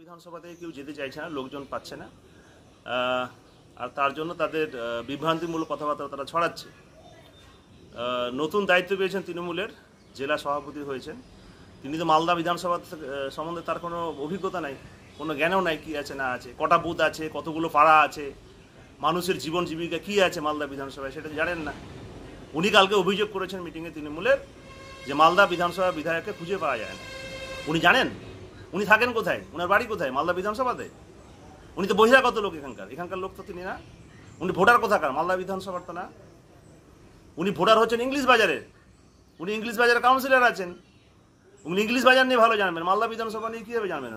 বিধানসভা থেকে কেউ যেতে চাইছে না, লোকজন পাচ্ছে না, আর তার জন্য তাদের বিভ্রান্তিমূলক কথাবার্তা তারা ছড়াচ্ছে। নতুন দায়িত্ব পেয়েছেন তৃণমূলের জেলা সভাপতি হয়েছেন তিনি, তো মালদা বিধানসভা সম্বন্ধে তার কোনো অভিজ্ঞতা নাই, কোনো জ্ঞানও নাই কী আছে না আছে, কটা বুথ আছে, কতগুলো পাড়া আছে, মানুষের জীবন জীবিকা কী আছে মালদা বিধানসভায় সেটা জানেন না। উনি কালকে অভিযোগ করেছেন মিটিংয়ে তৃণমূলের যে মালদা বিধানসভা বিধায়ককে খুঁজে পাওয়া যায় না। উনি জানেন? উনি থাকেন কোথায়? ওনার বাড়ি কোথায়? মালদা বিধানসভাতে? উনি তো বহিরাগত লোক, এখানকার লোক তো তিনি না। উনি ভোটার কোথাকার? মালদা বিধানসভার তো না। উনি ভোটার হচ্ছেন ইংলিশ বাজারের, উনি ইংলিশ বাজারের কাউন্সিলর আছেন, উনি ইংলিশ বাজার নিয়ে ভালো জানবেন, মালদা বিধানসভা নিয়ে কীভাবে জানবেন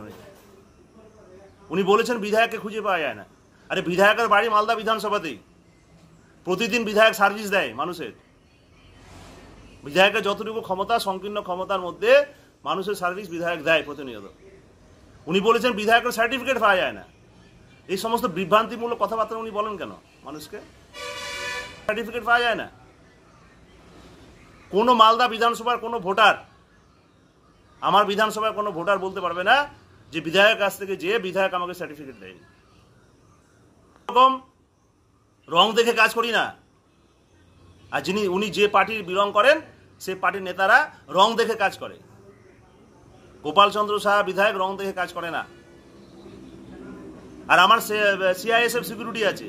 উনি বলেছেন বিধায়ককে খুঁজে পাওয়া যায় না। আরে বিধায়কের বাড়ি মালদা বিধানসভাতেই, প্রতিদিন বিধায়ক সার্ভিস দেয় মানুষের। বিধায়কের যতটুকু ক্ষমতা, সংকীর্ণ ক্ষমতার মধ্যে মানুষের সার্ভিস বিধায়ক দেয় প্রতিনিয়ত। উনি বলেছেন বিধায়কের সার্টিফিকেট পাওয়া যায় না। এই সমস্ত বিভ্রান্তিমূলক কথাবার্তা উনি বলেন কেন মানুষকে? সার্টিফিকেট পাওয়া যায় না। কোনো মালদা বিধানসভার কোনো ভোটার, আমার বিধানসভার কোনো ভোটার বলতে পারবে না যে বিধায়ক কাছ থেকে যে বিধায়ক আমাকে সার্টিফিকেট দেয়নি। এরকম রং দেখে কাজ করি না। আর উনি যে পার্টির বিলং করেন সে পার্টির নেতারা রং দেখে কাজ করে। গোপাল চন্দ্র সাহা বিধায়ক রং দেখে কাজ করে না। আর আমার সিআইএসএফ সিকিউরিটি আছে,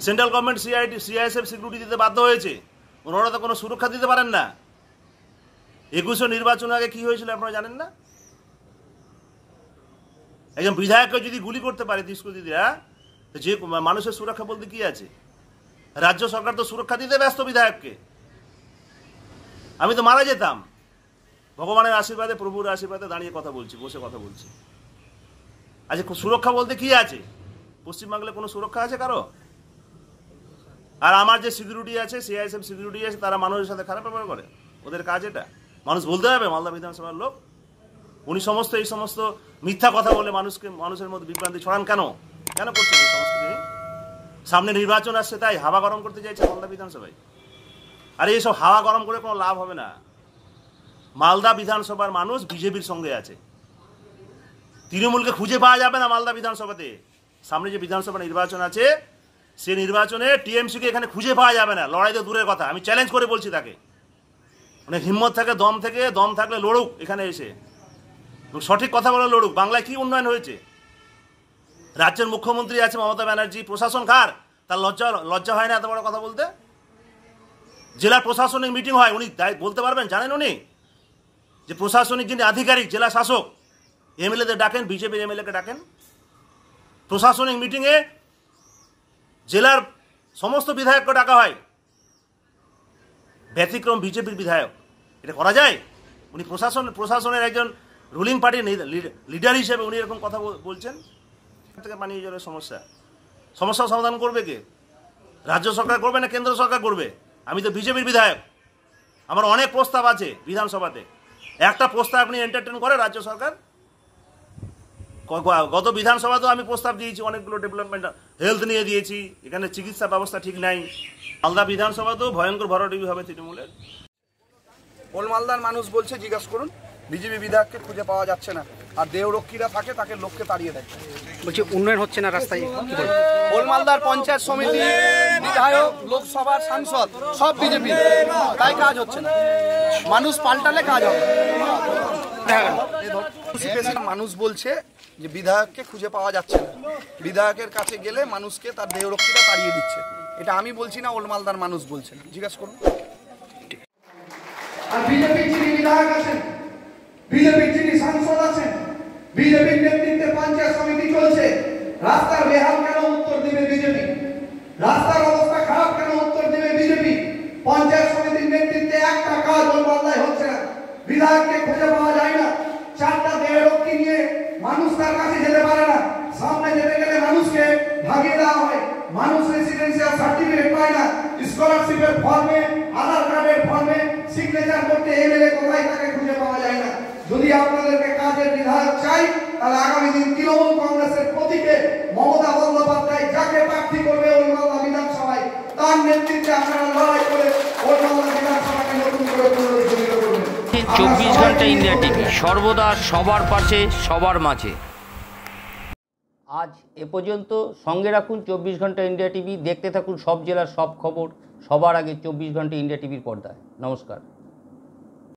সেন্ট্রাল গভর্নমেন্ট সিআইএসএফ সিকিউরিটি দিতে বাধ্য হয়েছে, ওনারা তো কোনো সুরক্ষা দিতে পারেন না। 21 নির্বাচন আগে কি হয়েছিল আপনারা জানেন না? একজন বিধায়ককে যদি গুলি করতে পারে দুষ্কৃতীরা, যে মানুষের সুরক্ষা বলতে কি আছে? রাজ্য সরকার তো সুরক্ষা দিতে ব্যস্ত বিধায়ককে। আমি তো মারা যেতাম। ভগবানের আশীর্বাদে, প্রভুর আশীর্বাদে দাঁড়িয়ে কথা বলছি, বসে কথা বলছি। আচ্ছা, সুরক্ষা বলতে কি আছে? পশ্চিমবাংলায় কোনো সুরক্ষা আছে কারো? আর আমার যে সিকিউরিটি আছে, সিআইএসএফ সিকিউরিটি আছে, তারা মানুষের সাথে খারাপ ব্যবহার করে। ওদের কাজ এটা? মানুষ বলতে হবে মালদা বিধানসভার লোক? উনি এই সমস্ত মিথ্যা কথা বলে মানুষের মধ্যে বিভ্রান্তি ছড়ান কেন? কেন করছেন এই সমস্ত? তিনি সামনে নির্বাচন আসছে তাই হাওয়া গরম করতে চাইছে মালদা বিধানসভায়। আর এইসব হাওয়া গরম করে কোনো লাভ হবে না। মালদা বিধানসভার মানুষ বিজেপির সঙ্গে আছে। তৃণমূলকে খুঁজে পাওয়া যাবে না মালদা বিধানসভাতে। সামনে যে বিধানসভা নির্বাচন আছে সে নির্বাচনে টিএমসিকে এখানে খুঁজে পাওয়া যাবে না। লড়াই তো দূরের কথা, আমি চ্যালেঞ্জ করে বলছি তাকে। মানে হিম্মত থাকে, দম থাকলে লড়ুক এখানে এসে, সঠিক কথা বলে লড়ুক। বাংলায় কি উন্নয়ন হয়েছে? রাজ্যের মুখ্যমন্ত্রী আছে মমতা ব্যানার্জি, প্রশাসন কার? তার লজ্জা হয় না এত বড় কথা বলতে? জেলা প্রশাসনিক মিটিং হয়, উনি বলতে পারবেন? জানেন উনি যে প্রশাসনিক যিনি আধিকারিক, জেলা শাসক, এমএলএদের ডাকেন, বিজেপির এমএলএকে ডাকেন প্রশাসনিক মিটিংয়ে, জেলার সমস্ত বিধায়ককে ডাকা হয়, ব্যতিক্রম বিজেপির বিধায়ক। এটা করা যায়? উনি প্রশাসনের একজন রুলিং পার্টির লিডার হিসেবে উনি এরকম কথা বলছেন। থেকে পানীয় জলের সমস্যা সমাধান করবে কে? রাজ্য সরকার করবে না কেন্দ্র সরকার করবে? আমি তো বিজেপির বিধায়ক, আমার অনেক প্রস্তাব আছে বিধানসভাতে। একটা প্রস্তাব আপনি এন্টারটেন করে রাজ্য সরকার? গত বিধানসভাতেও আমি প্রস্তাব দিয়েছি অনেকগুলো ডেভেলপমেন্ট, হেলথ নিয়ে দিয়েছি, এখানে চিকিৎসা ব্যবস্থা ঠিক নাই। মালদা বিধানসভাতেও ভয়ঙ্কর ভরাডুবি হবে তৃণমূলের। ওল মালদার মানুষ বলছে, জিজ্ঞাসা করুন, বিজেপি বিধায়ককে খুঁজে পাওয়া যাচ্ছে না, আর দেহরক্ষীরা থাকে তাকে লোককে তাড়িয়ে দেয়। বলছি উন্নয়ন হচ্ছে না রাস্তায়। ওল মালদার পঞ্চায়েত সমিতি, বিধায়ক, লোকসভার সাংসদ সব বিজেপি, তাই কাজ হচ্ছে না। মানুষ পাল্টালে কাজ হবে। মানুষ বলছে যে বিধায়ককে খুঁজে পাওয়া যাচ্ছে না, বিধায়কের কাছে গেলে মানুষকে তার দেহরক্ষীরা তাড়িয়ে দিচ্ছে। এটা আমি বলছি না, ওল মালদার মানুষ বলছেন, জিজ্ঞাসা করুন। আর বিজেপির যিনি বিধায়ক আছেন, বিজেপির যিনি সাংসদ আছেন, বিজেপির নেতৃত্বে পঞ্চায়েত সমিতি চলছে, রাস্তার বেহাল কেন উত্তর দিবে বিজেপি? রাস্তার অবস্থা খারাপ কেন উত্তর দিবে বিজেপি? পঞ্চায়েত সমিতির নেতৃত্বে একটা কাজ ওল মালদায় হচ্ছে না, বিধায়ককে খুঁজে পাওয়া যায় না। 4টা দেহরক্ষী নিয়ে মানুষ তার কাছে যেতে পারে না, সামনে যেতে গেলে মানুষকে ভাগিয়ে দেওয়া হয়, মানুষ রেসিডেন্সিয়াল সার্টিফিকেট পায় না, স্কলারশিপের ফর্মে, আধার কার্ডের ফর্মে সিগনেচার করতে এমএলএ কোথায় তাকে খুঁজে পাওয়া যায় না। যদি আপনাদেরকে কাজের বিধায়ক চাই, তাহলে আগামী দিন তৃণমূল কংগ্রেসের প্রতীকে মমতা বন্দ্যোপাধ্যায় যাকে প্রার্থী করবে ওল মালদা বিধানসভায়, তার নেতৃত্বে আপনারা লড়াই করে ওল মালদা বিধানসভাকে নতুন করে পুনরুজ্জীবিত করবেন। চব্বিশ ঘন্টা ইন্ডিয়া টিভি, সর্বদা সবার পাশে, সবার মাঝে। আজ এ পর্যন্ত। সঙ্গে রাখুন 24 ঘন্টা ইন্ডিয়া টিভি। দেখতে থাকুন সব জেলার সব খবর সবার আগে 24 ঘন্টা ইন্ডিয়া টিভির পর্দায়। নমস্কার।